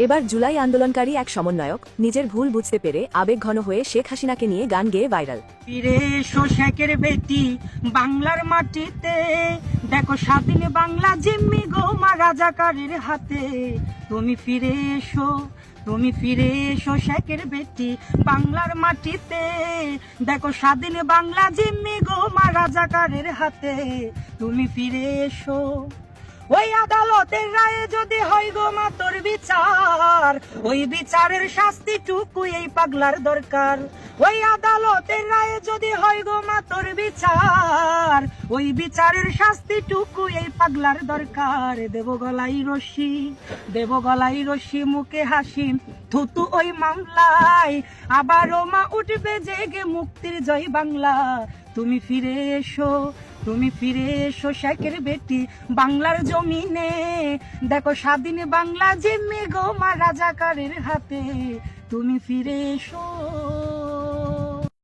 এবার জুলাই আন্দোলনকারী এক সমন্বয়ক নিজের ভুল বুঝতে পেরে আবেগঘন হয়ে শেখ হাসিনাকে নিয়ে গান গেয়ে ভাইরাল। ফিরে এসো শেখের বেটি বাংলার মাটিতে, দেখো স্বাধীন বাংলা জিম্মি গো মা রাজাকারের হাতে। তুমি ফিরে এসো, তুমি ফিরে এসো শেখের বেটি বাংলার মাটিতে, দেখো স্বাধীন বাংলা জিম্মি গো মা রাজাকারের হাতে। তুমি ফিরে এসো। ওই আদালতের রায়ে যদি হয় গো মা তোর বিচার, ওই বিচারের শাস্তিটুকু এই পাগলার দরকার। ওই আদালতের রায়ে যদি হয় গো মা তোর বিচার, ওই বিচারের শাস্তিটুকু এই পাগলার দরকার। দেব গলাই রশি, দেব গলাই রশি মুখে হাসি থুতু ওই মামলায়, আবারও মা উঠবে জেগে মুক্তির জয় বাংলা। তুমি ফিরে এসো, তুমি ফিরে এসো শেখের বেটি বাংলার জমিনে, দেখো স্বাধীন বাংলা জিম্মি গো মা রাজাকারের হাতে। তুমি ফিরে এসো।